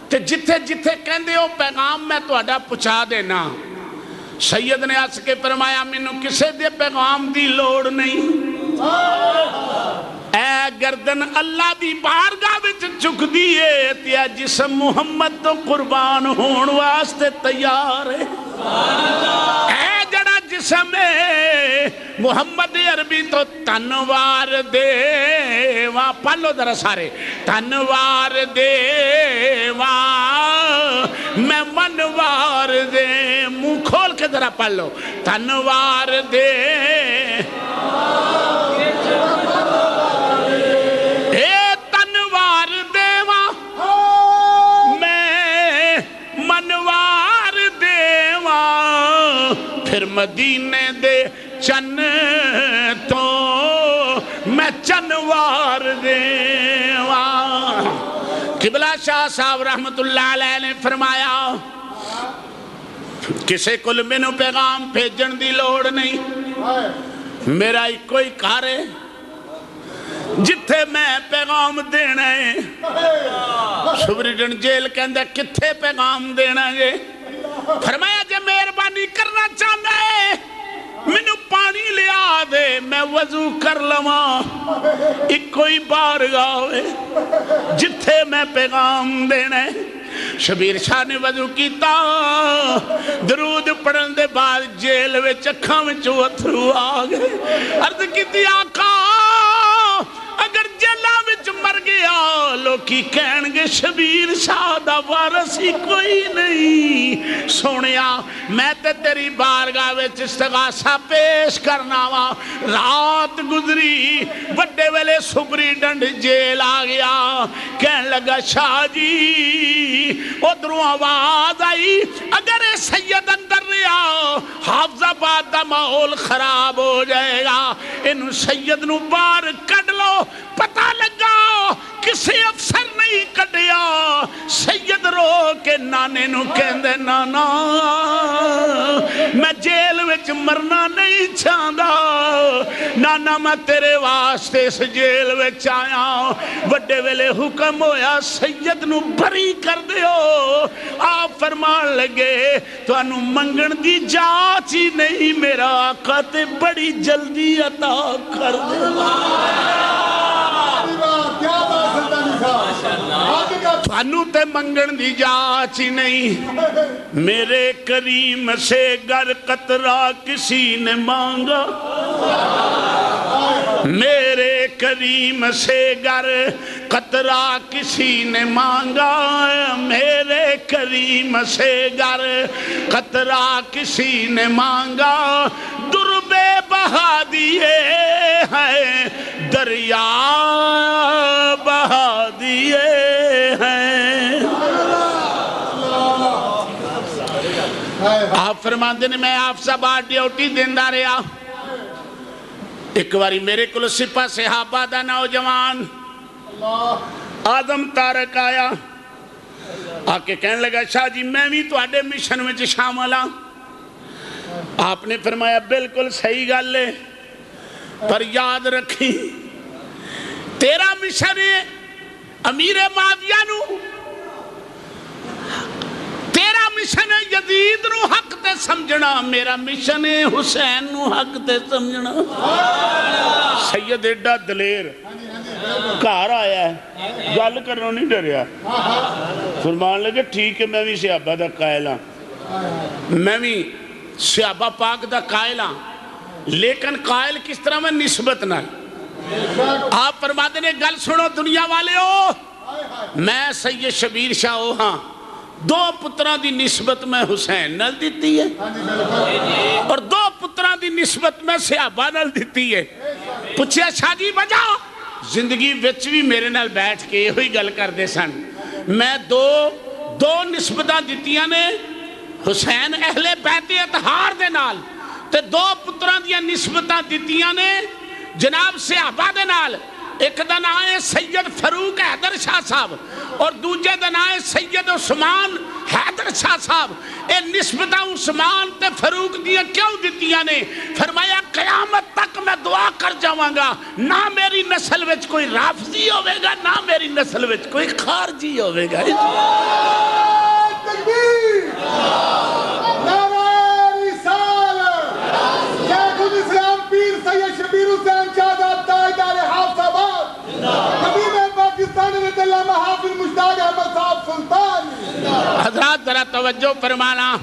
تے جتھے جتھے کہندے ہو پیغام میں تو اڈا پچھا دینا سید نے اس کے فرمایا مینوں کسے دے پیغام دی لوڑ نہیں اے گردن اللہ دی بارگاہ وچ چک دیئے تیا جسم محمد تو قربان ہون واسطے تیار ہے اے جڑا جسم محمد عربی تو تنوار دے وہاں پڑھ لو ذرا سارے تنوار دے وہاں میں منوار دے منہ کھول کے ذرا پڑھ لو تنوار دے تنوار دے وہاں میں منوار دے وہاں پھر مدینے دے چن تو میں چنوار دیوا قبلہ شاہ صاحب رحمت اللہ علیہ نے فرمایا کسے کل مینوں پیغام بھیجن دی لوڑ نہیں میرا ایک کوئی کار ہے جتھے میں پیغام دینا ہے سپریڈنٹ جیل کہندہ کتھے پیغام دینا ہے فرمایا جے مہربانی کرنا چاہنا ہے مینوں پانی لیا دے میں وضو کر لواں ایک کوئی بارگاہ ہوئے جتھے میں پیغام دینا ہے شبیر شاہ نے وضو کیتا درود پڑھن دے بعد جیل وچ اکھاں وچوں اتھرو آ گئے عرض کیتی آقا اگر جیلہ وچ مر گیا لوکی کہن گے شبیر شاہ دا وارث ہی کوئی نہیں سونیا میں تے تیری بارگاہ وچ استغاثہ پیش کرنا وا رات گزری بڑے ویلے سپریڈنٹ جیل آ گیا کہن لگا شاہ جی ادھروں آواز آئی اگر سید اندر رہا حافظ آباد دا ماحول خراب ہو جائے گا انہوں سید نو بار کڈ لو پتہ لگا کسی افسر نہیں کڈیا سید رو کے نانے نو کہندے نانا میں جیل وچ مرنا نہیں چاہندا نانا میں تیرے واسطے اس جیل وچ آیا بڑے ویلے حکم ہویا سید نو بری کر دیو آپ فرمان لگے تو انو منگن دی جاچ ہی نہیں میرا آقا تے بڑی جلدی عطا کر دے تھانو تے منگن دی جاچ ہی نہیں میرے کریم سے گر قطرہ کسی نے مانگا میرے کریم سے گر قطرہ کسی نے مانگا میرے کریم سے گر قطرہ کسی نے مانگا دربے بہا دیے ہیں دریا بہا دیے ہیں آپ فرماندے نے میں آپ سب آج ڈیوٹی دیندہ رہا ایک باری میرے کو سپاہ صحابہ دا نوجوان آدم تارک آیا آ کے کہنے لگا شاہ جی میں بھی تواڈے مشن میں شامل ہاں. آپ نے فرمایا بالکل صحیح گل ہے پر یاد رکھی تیرا مشن ہے امیر معاویہ نو، تیرا مشن ہے یزید نو حق تے سمجھنا، میرا مشن ہے حسین نو حق تے سمجھنا. سید ایڈا دلیر گھر آیا ہے گل کرنا نہیں ڈریا، فرمان لگے ٹھیک ہے میں بھی صحابہ دا قائل ہاں، میں بھی صحابہ پاک دا قائل ہاں، لیکن قائل کس طرح میں نسبت نہ. آپ فرماتے نے گل سنو دنیا والے ہو، میں سید شبیر شاہ ہو ہاں، دو پتران دی نسبت میں حسین نال دیتی ہے اور دو پتران دی نسبت میں صحابہ نال دیتی ہے. پوچھے شاہ جی وجہ زندگی وچ بھی میرے نال بیٹھ کے ہوئی گل کر دے سن، میں دو نسبتاں دیتیاں نے حسین اہل بیت اطہار دے نال تے دو پتران دیاں نسبتاں دیتیاں نے جناب صحابہ دے نال. ایک دا نام ہے سید فاروق حیدر شاہ صاحب اور دوجے دا نام ہے سید عثمان حیدر شاہ صاحب. اے نسبتاں عثمان تے فاروق دیاں کیوں دیتیاں نے؟ فرمایا قیامت تک میں دعا کر جاواں گا نہ میری نسل وچ کوئی رافضی ہوئے گا نہ میری نسل وچ کوئی خارجی ہوئے گا. تکبیر نعرہ رسالت شیخ الاسلام پیر سید شبیر حسین شہزاد تاجدار حافظ آباد خطیب پاکستان رضی اللہ محافظ مشتاق احمد صاحب سلطان. حضرات ذرا توجہ فرمانا،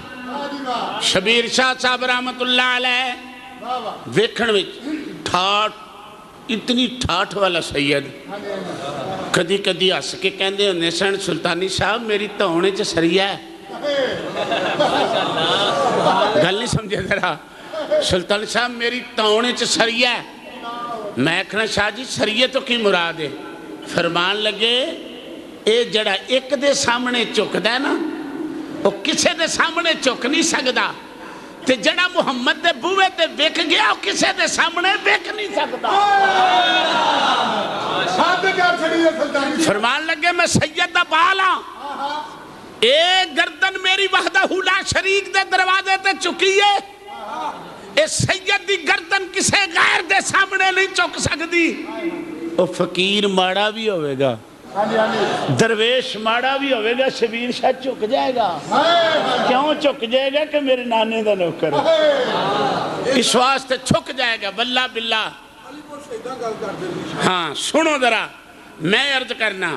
شبیر شاہ صاحب رحمت اللہ علیہ ویکھن وچ ٹھاٹ اتنی ٹھاٹ والا سید کدی کدی ہس کے کہندے ہوندے سن سلطانی صاحب میری دھونے چ سریا ہے. گل نہیں سمجھے ذرا، سلطان صاحب میری دھونے چ سریا ہے. میں کہنا شاہ جی سریے تو کی مراد ہے؟ فرمان لگے اے جڑا ایک دے سامنے چکدا ہے نا وہ کسے دے سامنے چک نہیں سکدا، تے جڑا محمد دے بوئے تے ویکھ گیا وہ کسے دے سامنے ویکھ نہیں سکدا. فرمان لگے میں سید دا بال ہاں، اے گردن میری وحدہ لا شریک دے دروازے تے چکی ہے، اے سید دی گردن کسے غیر دے سامنے نہیں چک سکتی. وہ فقیر ماڑا بھی ہوئے گا، درویش ماڑا بھی ہوئے گا، شبیر شاہ چک جائے گا. کیوں چک جائے گا؟ کہ میرے نانے دا نوکر اس واسطے چھک جائے گا. واللہ باللہ. ہاں سنو ذرا میں عرض کرنا،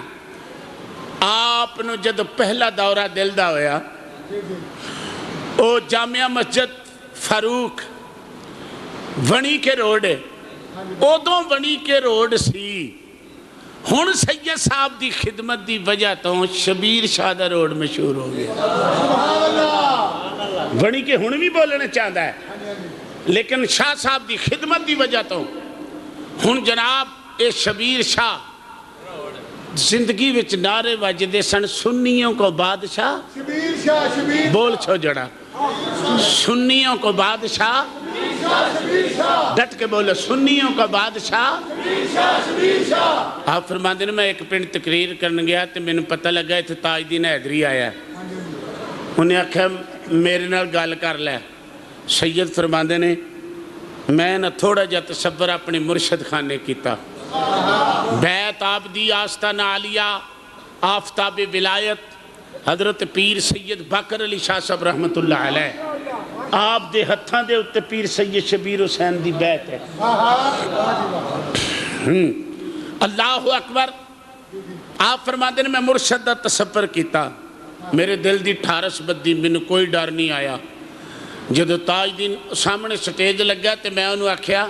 آپ نے جد پہلا دورہ دل دا ہویا او جامعہ مسجد فاروق ونی کے روڈ ہے، ادوں ونی کے روڈ سی. ہن سید صاحب دی خدمت دی وجہ تو شبیر شاہ دا روڈ مشہور ہو گیا. ونی کے ہن بھی بولنا چاہتا ہے لیکن شاہ صاحب دی خدمت دی وجہ تو ہن جناب اے شبیر شاہ زندگی وچ نعرے وجدے سن سنیوں کو بادشاہ، شبیر شاہ شبیر بول چھو جڑا سنیوں کو بادشاہ، ڈٹ کے بولو سنیوں کا بادشاہ. آپ فرماتے ہیں میں ایک پنڈ تقریر کرنے گیا تو میں نے پتہ لگا ہے تاجدین حیدری آیا، انہیں آکھا میرے نال گال کر لے. سید فرماتے ہیں میں نہ تھوڑا جا تصور اپنے مرشد خانے کیتا، بیعت آپ دی آستانہ عالیہ آفتاب ولایت حضرت پیر سید باقر علی شاہ صاحب رحمت اللہ علیہ، آپ دے ہتھاں دے اتے پیر سید شبیر حسین دی بیعت ہے. اللہ اکبر. آپ فرماتے ہیں میں مرشد دا تصور کیتا، میرے دل دی ٹھارس بدی، میں کوئی ڈر نہیں آیا. جدو تاجدین سامنے سٹیج لگا تو میں انہوں آکھیا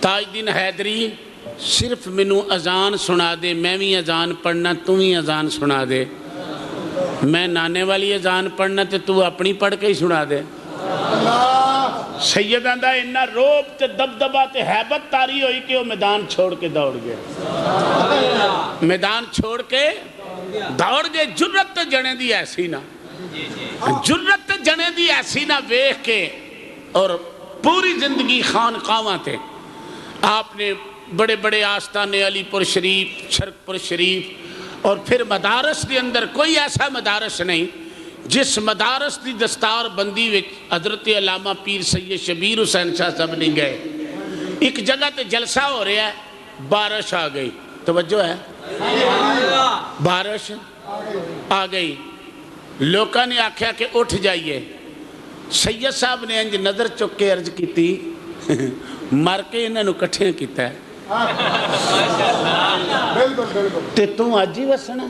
تاجدین حیدری صرف مینوں اذان سنا دے، میں بھی اذان پڑھنا تو بھی اذان سنا دے. میں نانے والی اذان پڑھنا تو اپنی پڑھ کے ہی سنا دے. سیداں دا انہا روب تے دبدبا تے حیبت تاری ہوئی کہ وہ میدان چھوڑ کے دوڑ گئے، میدان چھوڑ کے دوڑ گئے. جرت تے جنے دی ایسی نہ، جرت تے جنے دی ایسی نہ ویکھ کے، اور پوری زندگی خانقاواں تے آپ نے بڑے بڑے آستانے علی پور شریف، شرک پور شریف، اور پھر مدارس کے اندر کوئی ایسا مدارس نہیں جس مدارس کی دستار بندی وچ حضرت علامہ پیر سید شبیر حسین شاہ صاحب نہیں گئے۔ ایک جگہ تے جلسہ ہو رہا ہے، بارش آ گئی، توجہ ہے، بارش آ گئی، لوکاں نے آکھیا کہ اٹھ جائیے، سید صاحب نے انج نظر چک کے عرض کیتی مر کے انہاں نوں کٹھے کیتا ہے تے تو اج ہی وسنا،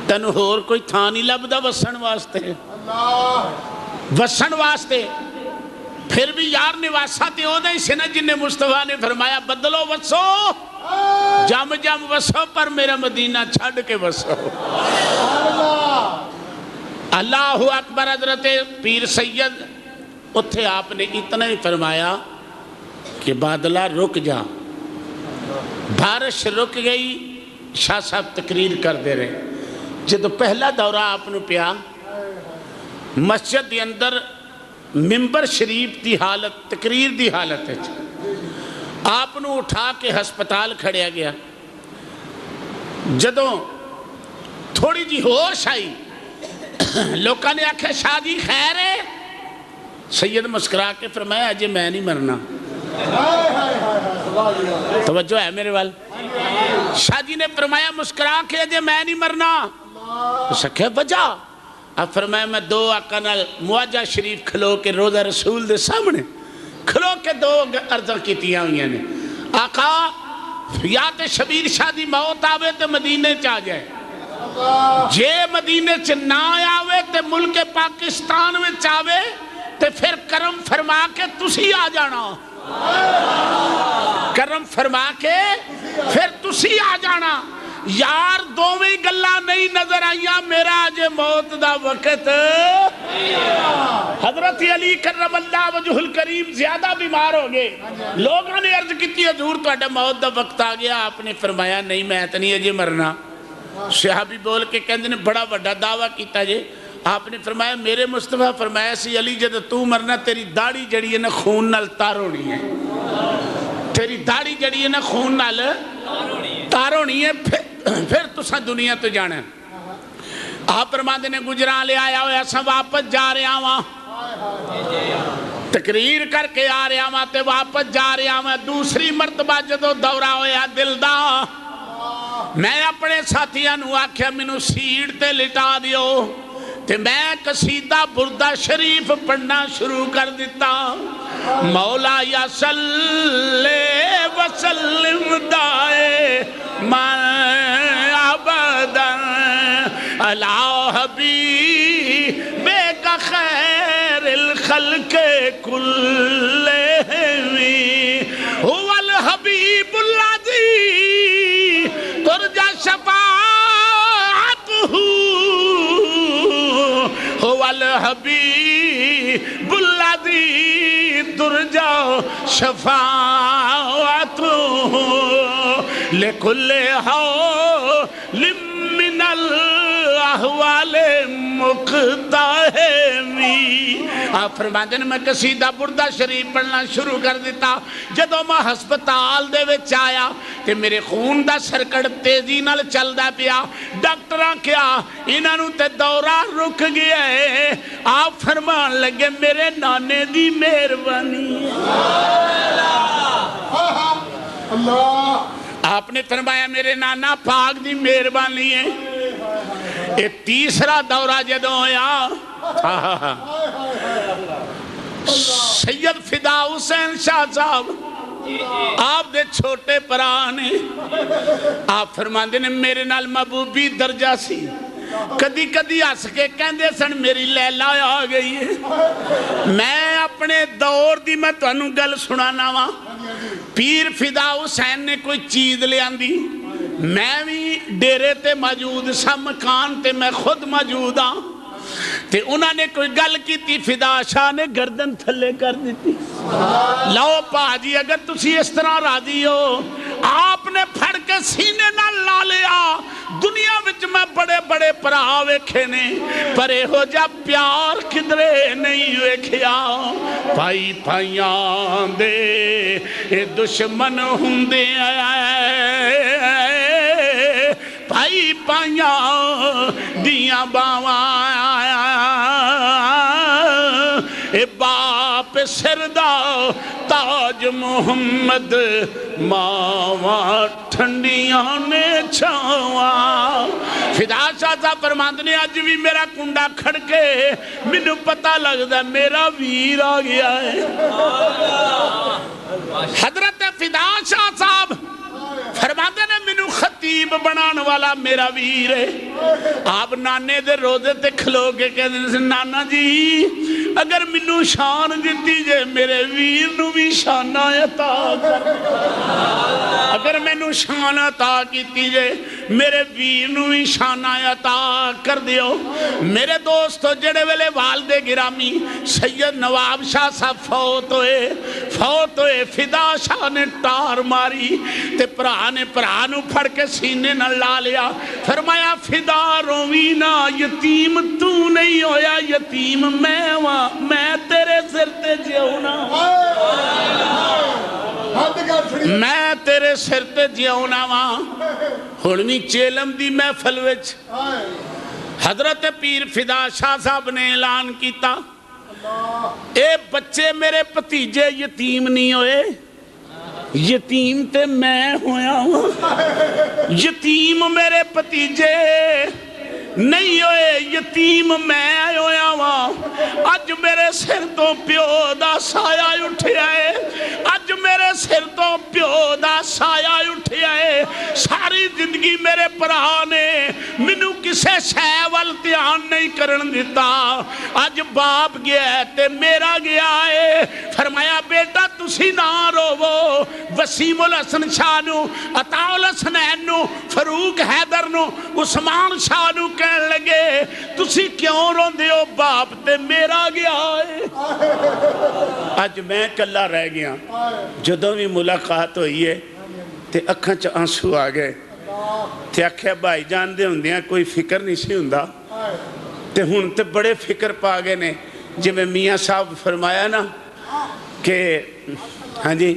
تینوں ہور کوئی تھاں نہیں لبدا وسن واسطے، وسن واسطے۔ پھر بھی یار نواسا تے او نہیں سی نا جن نے مصطفیٰ نے فرمایا بدلو وسو، جم جم وسو پر میرا مدینہ چھڑ کے وسو۔ اللہ اکبر۔ حضرت پیر سید اتھے آپ نے اتنا ہی فرمایا کہ بادلہ رک جا، بارش رک گئی، شاہ صاحب تقریر کر دے رہے۔ جدو پہلا دورہ آپ نے پیا مسجد کے اندر ممبر شریف دی حالت، تقریر دی حالت ہے، آپ نے اٹھا کے ہسپتال کھڑیا گیا۔ جدو تھوڑی جی ہوش آئی، لوکاں نے آکھا شاہ جی خیر ہے؟ سید مسکرا کے فرمایا اجے میں نہیں مرنا۔ توجہ ہے میرے وال؟ شاہ جی نے فرمایا مسکرا کے اجے میں نہیں مرنا۔ سکھے وجہ؟ اب فرمایا میں دو آقا نال مواجہ شریف کھلو کے روزہ رسول دے سامنے کھلو کے دو عرضاں کیتیاں ہوئیاں نے، آقا یا تے شبیر شاہ دی موت آوے تے مدینے چاہ جائے، جے مدینے چ نہ آوے تے ملک پاکستان میں چاہوے تے پھر کرم فرما کے تسی آ جانا، کرم فرما کے پھر تسی آ جانا۔ یار دوویں گلاں نہیں نظر آئیاں، میرا آجے موت دا وقت۔ حضرت علی کرم اللہ وجہ الکریم زیادہ بیمار ہو گئے، لوگوں نے عرض کی حضور تہاڈا موت دا وقت آ گیا، آپ نے فرمایا نہیں میں تے نہیں اجے مرنا۔ صحابی بول کے کہندے نے بڑا بڑا دعویٰ کیتا جے، آپ نے فرمایا میرے مصطفیٰ فرمایا سی علی جد تو مرنا تیری داڑھی جڑی ہے نا خون نال تار ہونی ہے، تیری داڑھی جڑی ہے نا خون نال تار ہونی ہے، پھر تساں دنیا تو جانا ہے۔ آپ فرماندے نے گجران لے آیا ہویا سا واپس جا رہے آواں، تقریر کر کے آ رہے آواں تے واپس جا رہے آواں۔ دوسری مرتبہ جدو دورہ ہویا دل دا، میں اپنے ساتھیاں نو آکھیا مینوں سیڑ تے لٹا دیو، تے میں قصیدہ بردہ شریف پڑھنا شروع کر دیتا۔ مولا یا صلی وسلم دائے من ابدا علی حبیبک خیر الخلق کلہم هو الحبیب الذی ترجى شفاعته هو الحبیب الذی ترجى شفاعته لكل حول من الاحوال مقتحمی۔ آپ فرماتے ہیں میں قصیدہ بردہ شریف پڑھنا شروع کر دیتا۔ جدو میں ہسپتال دے وچ آیا تے میرے خون دا سرکڑ تیزی نال چلدا پیا، ڈاکٹراں کیا انہاں نوں تے دورہ رک گیا ہے۔ آپ فرمان لگے میرے نانے دی مہربانی ہے۔ آپ نے فرمایا میرے نانا پاک دی مہربانی ہے۔ یہ تیسرا دورہ جدو ہویا سید فدا حسین شاہ صاحب آپ دے چھوٹے پرانے، آپ فرماندے نے میرے نال محبوبی درجہ سی، کدی کدی ہس کے کہندے سن میری لیلا آ گئی ہے۔ میں اپنے دور دی میں تانوں گل سنانا وا، پیر فدا حسین نے کوئی چیز لے آندی، میں بھی ڈیرے تے موجود سا، مکان تے میں خود موجود ہاں، تے انہاں نے کوئی گل کی تھی، فدا شاہ نے گردن تھلے کر دیتی، لو پا جی اگر تسی اس طرح راضی ہو آپ نے پھڑ کے سینے نہ لا لیا دنیا وچ میں بڑے بڑے پرا ویکھے نے پر ہو جا پیار کدرے نہیں ویکھیا پائی پائیاں دے اے دشمن ہوندے پائی پائیاں دیاں باواں اے باپ سردا تاج محمد ماواں ٹھنڈیاں نے چھاواں فدا شاہ صاحب فرماندے نے اج بھی میرا کنڈا کھڑکے مینوں پتہ لگدا میرا ویر آ گیا ہے حضرت فدا شاہ صاحب فرماندے نے مینوں خطیب بنان والا میرا ویر ہے آپ نانے دے روزے تے کھلو کے کہندے نے نانا جی اگر مینوں شان دتی جے میرے ویر نو بھی شان عطا کر اگر مینوں شان عطا کیتی جے میرے ویر نو بھی شان عطا کر دیو میرے دوستو جڑے ویلے والد گرامی سید نواب شاہ صاحب فوت ہوئے فدا شاہ نے ٹار ماری تے پرا نے پرا نو پھڑ کے سینے نہ لا لیا فرمایا فدا روی نہ یتیم تو نہیں ہویا یتیم میں تیرے سر تے جیونا میں تیرے سر تے جیونا ہنوی چیلم دی محفل وچ حضرت پیر فدا شاہ صاحب نے اعلان کیتا اے بچے میرے بھتیجے یتیم نہیں ہوئے یتیم تے میں ہویا ہوں یتیم میرے بھتیجے نہیں ہوئے یتیم میں ہویا ہوں اج میرے سر تو پیو دا سایہ اٹھیا ہے اج میرے سر تو پیو دا سایہ اٹھیا ہے ساری زندگی میرے پرا نے مینوں کسے شے ول دھیان نہیں کرن دیتا اج باپ گیا ہے تے میرا گیا ہے فرمایا بیٹا تسی نہ روو وسیم الحسن شاہ نو عطا الحسنین نو فاروق حیدر نو عثمان شاہ نو کہن لگے تسی کیوں روندے ہو باپ تے میرا گیا ہے اج میں کلا رہ گیا جدوں بھی ملاقات ہوئی ہے تے اکھاں چ آنسو آ گئے تے آکھیا بھائی جان دے ہوندیاں کوئی فکر نہیں سی ہوندا تے ہن تے بڑے فکر پا گئے نے جویں میاں صاحب فرمایا نا کہ ہاں جی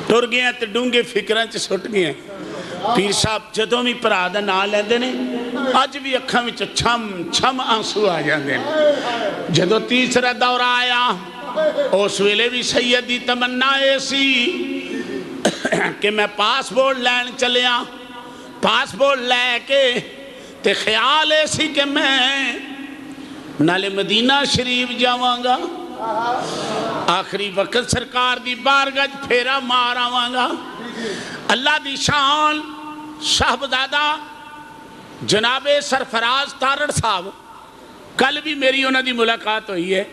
ٹر گئے تے ڈونگے فکراں چ سٹ گئے پیر صاحب جدوں بھی پرا دا نام لیندے نے اج بھی اکھاں وچ چھم چھم آنسو آ جاندے نے جدوں تیسرا دورہ آیا اس ویلے بھی سیدی تمنا اے سی کہ میں پاسپورٹ لین چلیا پاسپورٹ لے کے تے خیال اے سی کہ میں نالے مدینہ شریف جاواں گا آخری وقت سرکار دی بارگاہ پھیرا مار آواں گا اللہ دی شان صاحبزادہ جناب سرفراز تارڑ صاحب کل بھی میری انہاں دی ملاقات ہوئی ہے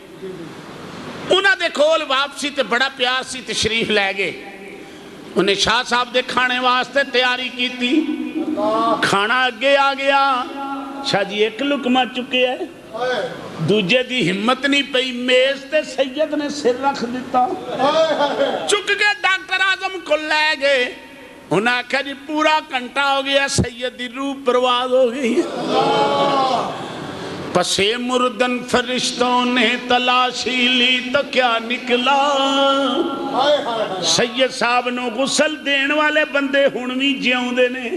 انہاں دے کول واپسی تے بڑا پیار سی تشریف لے گئے انہیں شاہ صاحب دے کھانے واسطے تیاری کی تھی کھانا اگے آ گیا شاہ جی ایک لقمہ چکے ہے دوجے دی ہمت نہیں پئی میز تے سید نے سر رکھ دیتا چک کے ڈاکٹر اعظم کو لے گئے انہاں کہا جی پورا گھنٹہ ہو گیا سید دی روح پرواز ہو گئی پسے مردن فرشتوں نے تلاشی لی تو کیا نکلا سید صاحب نو غسل دین والے بندے ہنوی جیوں دے نے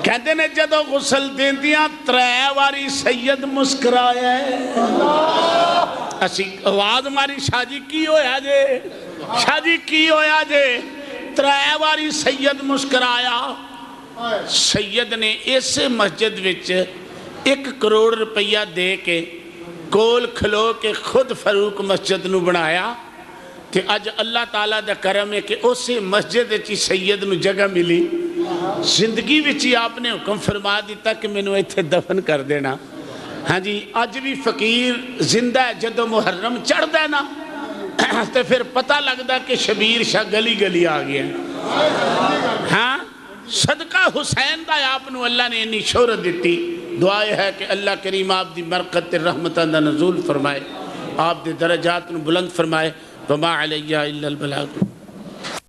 کہتے نے جدو غسل دین دیاں ترے واری سید مسکرایا ہے اسی آواز ماری شاہ جی کی ہویا جے شاہ جی کی ہویا جے ترے واری سید مسکرایا سید نے اس مسجد وچ 1 کروڑ روپیہ دے کے کول کھلو کے خود فاروق مسجد نو بنایا کہ اج اللہ تعالیٰ دا کرم ہے کہ اسی مسجد چی سید نو جگہ ملی زندگی وچی آپ نے حکم فرما دیتا کہ میں نو ایتھے دفن کر دینا ہاں جی اج بھی فقیر زندہ ہے جدو محرم چڑھ دینا تو پھر پتہ لگتا کہ شبیر شاہ گلی گلی آ گیا ہاں صدقہ حسین دا آپ نو اللہ نے انہی شہرت دیتی دعائے ہے کہ اللہ کریم آپ دی برکت رحمتہ دا نزول فرمائے آپ دے درجات نو بلند فرمائے وما علیہ الا البلاغ